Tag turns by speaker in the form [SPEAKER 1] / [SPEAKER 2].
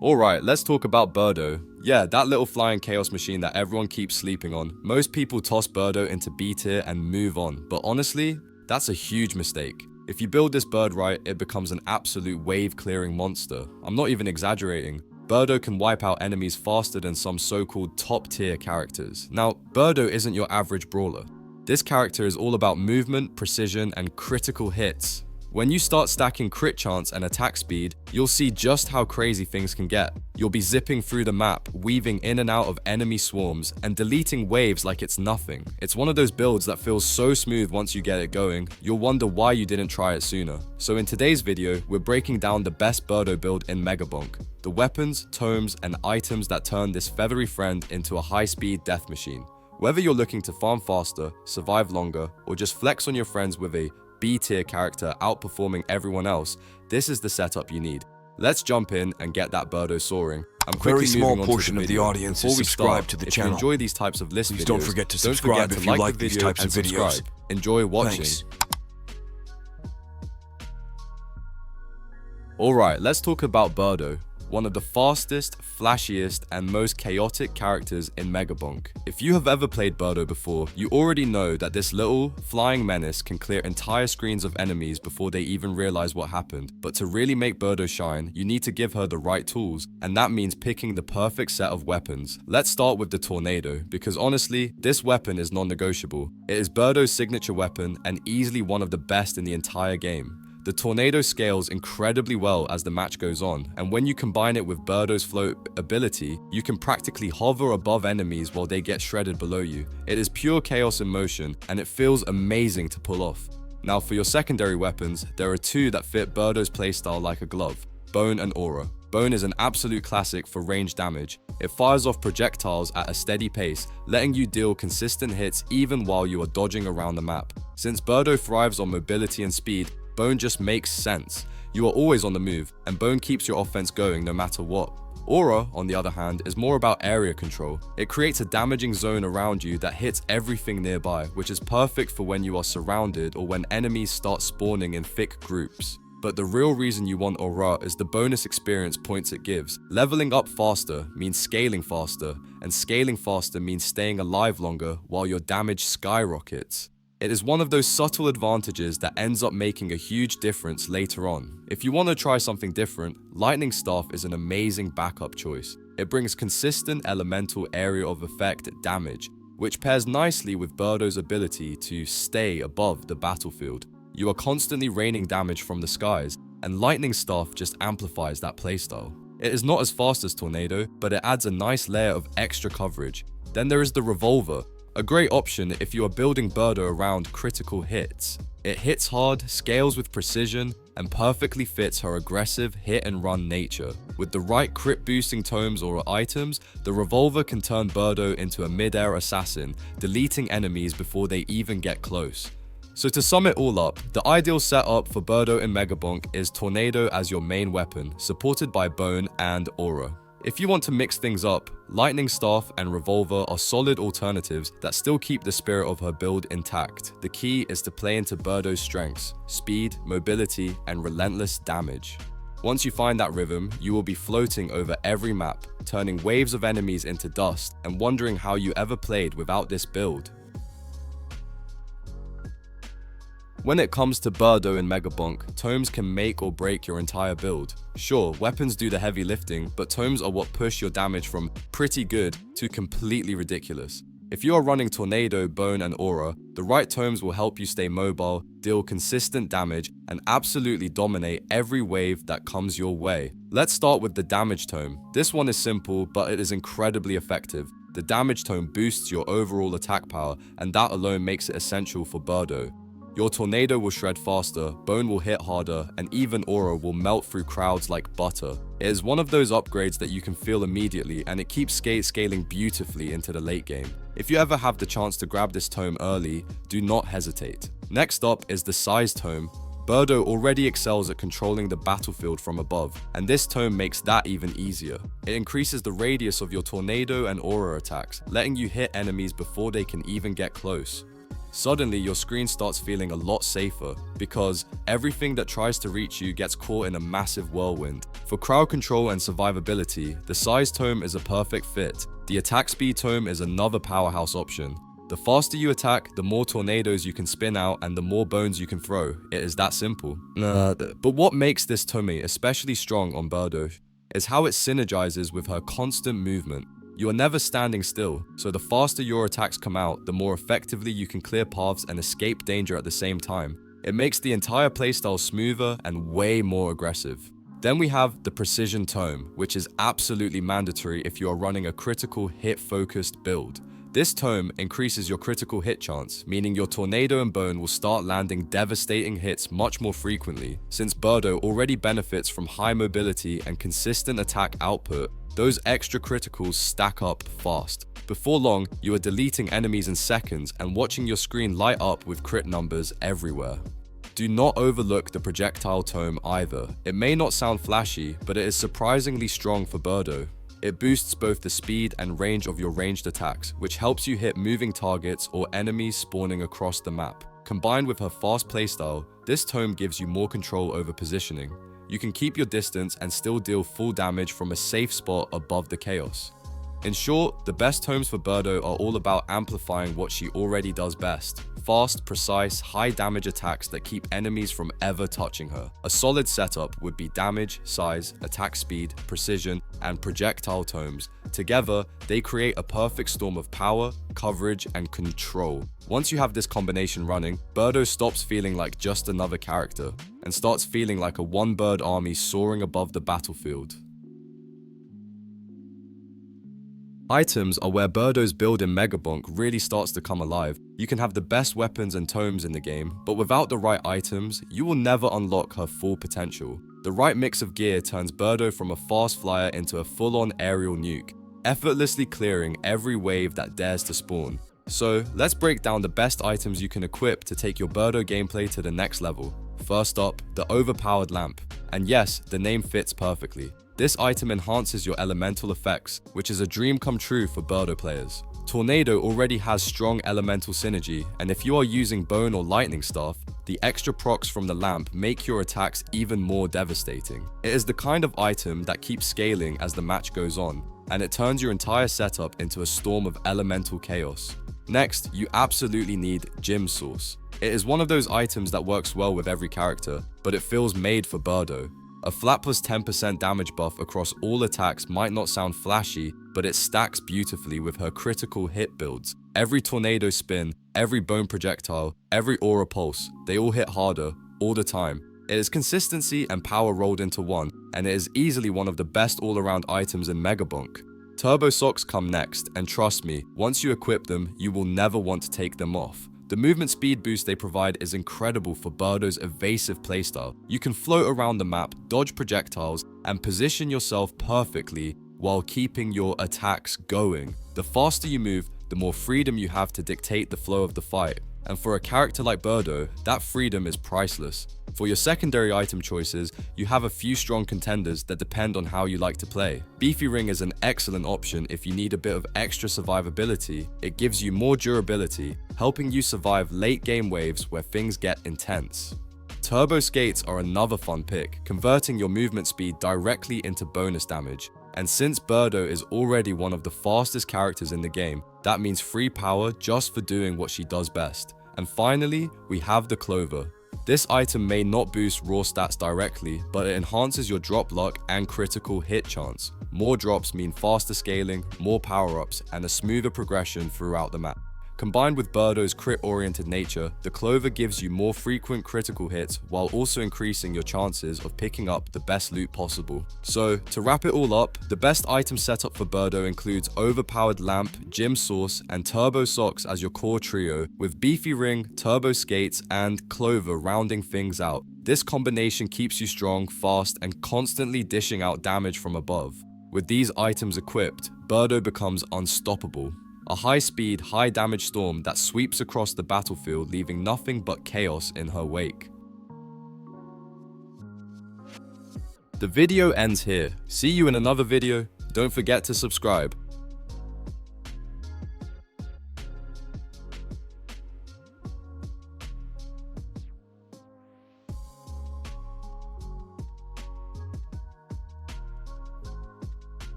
[SPEAKER 1] Alright, let's talk about Birdo. Yeah, that little flying chaos machine that everyone keeps sleeping on. Most people toss Birdo into B tier and move on, but honestly, that's a huge mistake. If you build this bird right, it becomes an absolute wave-clearing monster. I'm not even exaggerating. Berdo can wipe out enemies faster than some so-called top-tier characters. Now, Berdo isn't your average brawler. This character is all about movement, precision, and critical hits. When you start stacking crit chance and attack speed, you'll see just how crazy things can get. You'll be zipping through the map, weaving in and out of enemy swarms, and deleting waves like it's nothing. It's one of those builds that feels so smooth once you get it going, you'll wonder why you didn't try it sooner. So in today's video, we're breaking down the best Birdo build in Megabonk. The weapons, tomes, and items that turn this feathery friend into a high-speed death machine. Whether you're looking to farm faster, survive longer, or just flex on your friends with a B-tier character outperforming everyone else, this is the setup you need. Let's jump in and get that Birdo soaring. I'm quickly moving on to the video.
[SPEAKER 2] Audience
[SPEAKER 1] Before we
[SPEAKER 2] subscribe
[SPEAKER 1] start,
[SPEAKER 2] to the
[SPEAKER 1] if
[SPEAKER 2] channel.
[SPEAKER 1] you enjoy these types of list
[SPEAKER 2] Please
[SPEAKER 1] videos,
[SPEAKER 2] don't forget to subscribe if you like these types of videos.
[SPEAKER 1] Subscribe. Enjoy watching.
[SPEAKER 2] Thanks.
[SPEAKER 1] Alright, let's talk about Berdo, one of the fastest, flashiest, and most chaotic characters in Megabonk. If you have ever played Berdo before, you already know that this little, flying menace can clear entire screens of enemies before they even realize what happened. But to really make Berdo shine, you need to give her the right tools, and that means picking the perfect set of weapons. Let's start with the Tornado, because honestly, this weapon is non-negotiable. It is Berdo's signature weapon, and easily one of the best in the entire game. The Tornado scales incredibly well as the match goes on, and when you combine it with Berdo's float ability, you can practically hover above enemies while they get shredded below you. It is pure chaos in motion, and it feels amazing to pull off. Now for your secondary weapons, there are two that fit Berdo's playstyle like a glove: Bone and Aura. Bone is an absolute classic for range damage. It fires off projectiles at a steady pace, letting you deal consistent hits even while you are dodging around the map. Since Berdo thrives on mobility and speed, Bone just makes sense. You are always on the move, and Bone keeps your offense going no matter what. Aura, on the other hand, is more about area control. It creates a damaging zone around you that hits everything nearby, which is perfect for when you are surrounded or when enemies start spawning in thick groups. But the real reason you want Aura is the bonus experience points it gives. Leveling up faster means scaling faster, and scaling faster means staying alive longer while your damage skyrockets. It is one of those subtle advantages that ends up making a huge difference later on. If you want to try something different, Lightning Staff is an amazing backup choice. It brings consistent elemental area of effect damage, which pairs nicely with Berdo's ability to stay above the battlefield. You are constantly raining damage from the skies, and Lightning Staff just amplifies that playstyle. It is not as fast as Tornado, but it adds a nice layer of extra coverage. Then there is the Revolver, a great option if you are building Berdo around critical hits. It hits hard, scales with precision, and perfectly fits her aggressive hit-and-run nature. With the right crit-boosting tomes or items, the Revolver can turn Berdo into a mid-air assassin, deleting enemies before they even get close. So to sum it all up, the ideal setup for Berdo in Megabonk is Tornado as your main weapon, supported by Bone and Aura. If you want to mix things up, Lightning Staff and Revolver are solid alternatives that still keep the spirit of her build intact. The key is to play into Berdo's strengths: speed, mobility, and relentless damage. Once you find that rhythm, you will be floating over every map, turning waves of enemies into dust and wondering how you ever played without this build. When it comes to Berdo in Megabonk, tomes can make or break your entire build. Sure, weapons do the heavy lifting, but tomes are what push your damage from pretty good to completely ridiculous. If you are running Tornado, Bone, and Aura, the right tomes will help you stay mobile, deal consistent damage, and absolutely dominate every wave that comes your way. Let's start with the Damage Tome. This one is simple, but it is incredibly effective. The Damage Tome boosts your overall attack power, and that alone makes it essential for Berdo. Your Tornado will shred faster, Bone will hit harder, and even Aura will melt through crowds like butter. It is one of those upgrades that you can feel immediately, and it keeps scaling beautifully into the late game. If you ever have the chance to grab this tome early, do not hesitate. Next up is the Size Tome. Berdo already excels at controlling the battlefield from above, and this tome makes that even easier. It increases the radius of your Tornado and Aura attacks, letting you hit enemies before they can even get close. suddenly your screen starts feeling a lot safer because everything that tries to reach you gets caught in a massive whirlwind. For crowd control and survivability, the size tome is a perfect fit. The attack speed tome is another powerhouse option. The faster you attack, the more tornadoes you can spin out and the more bones you can throw. It is that simple. But what makes this tome especially strong on Berdo is how it synergizes with her constant movement. You are never standing still, so the faster your attacks come out, the more effectively you can clear paths and escape danger at the same time. It makes the entire playstyle smoother and way more aggressive. Then we have the Precision Tome, which is absolutely mandatory if you are running a critical hit-focused build. This tome increases your critical hit chance, meaning your tornado and bone will start landing devastating hits much more frequently. Since Berdo already benefits from high mobility and consistent attack output, those extra criticals stack up fast. Before long, you are deleting enemies in seconds and watching your screen light up with crit numbers everywhere. Do not overlook the projectile tome either. It may not sound flashy, but it is surprisingly strong for Berdo. It boosts both the speed and range of your ranged attacks, which helps you hit moving targets or enemies spawning across the map. Combined with her fast playstyle, this tome gives you more control over positioning. You can keep your distance and still deal full damage from a safe spot above the chaos. In short, the best tomes for Berdo are all about amplifying what she already does best. Fast, precise, high damage attacks that keep enemies from ever touching her. A solid setup would be damage, size, attack speed, precision, and projectile tomes. Together, they create a perfect storm of power, coverage, and control. Once you have this combination running, Berdo stops feeling like just another character, and starts feeling like a one-bird army soaring above the battlefield. Items are where Berdo's build in Megabonk really starts to come alive. You can have the best weapons and tomes in the game, but without the right items, you will never unlock her full potential. The right mix of gear turns Berdo from a fast flyer into a full-on aerial nuke, effortlessly clearing every wave that dares to spawn. So, let's break down the best items you can equip to take your Berdo gameplay to the next level. First up, the overpowered lamp. And yes, the name fits perfectly. This item enhances your elemental effects, which is a dream come true for Berdo players. Tornado already has strong elemental synergy, and if you are using bone or lightning staff, the extra procs from the lamp make your attacks even more devastating. It is the kind of item that keeps scaling as the match goes on, and it turns your entire setup into a storm of elemental chaos. Next, you absolutely need Gym Source. It is one of those items that works well with every character, but it feels made for Berdo. A flat plus 10% damage buff across all attacks might not sound flashy, but it stacks beautifully with her critical hit builds. Every tornado spin, every bone projectile, every aura pulse, they all hit harder, all the time. It is consistency and power rolled into one, and it is easily one of the best all-around items in Megabonk. Turbo socks come next, and trust me, once you equip them, you will never want to take them off. The movement speed boost they provide is incredible for Berdo's evasive playstyle. You can float around the map, dodge projectiles, and position yourself perfectly while keeping your attacks going. The faster you move, the more freedom you have to dictate the flow of the fight. And for a character like Berdo, that freedom is priceless. For your secondary item choices, you have a few strong contenders that depend on how you like to play. Beefy Ring is an excellent option if you need a bit of extra survivability. It gives you more durability, helping you survive late game waves where things get intense. Turbo Skates are another fun pick, converting your movement speed directly into bonus damage. And since Berdo is already one of the fastest characters in the game, that means free power just for doing what she does best. And finally, we have the Clover. This item may not boost raw stats directly, but it enhances your drop luck and critical hit chance. More drops mean faster scaling, more power-ups, and a smoother progression throughout the map. Combined with Berdo's crit-oriented nature, the Clover gives you more frequent critical hits while also increasing your chances of picking up the best loot possible. So, to wrap it all up, the best item setup for Berdo includes overpowered lamp, gym source, and turbo socks as your core trio, with Beefy Ring, turbo skates, and Clover rounding things out. This combination keeps you strong, fast, and constantly dishing out damage from above. With these items equipped, Berdo becomes unstoppable. A high-speed, high-damage storm that sweeps across the battlefield, leaving nothing but chaos in her wake. The video ends here. See you in another video. Don't forget to subscribe.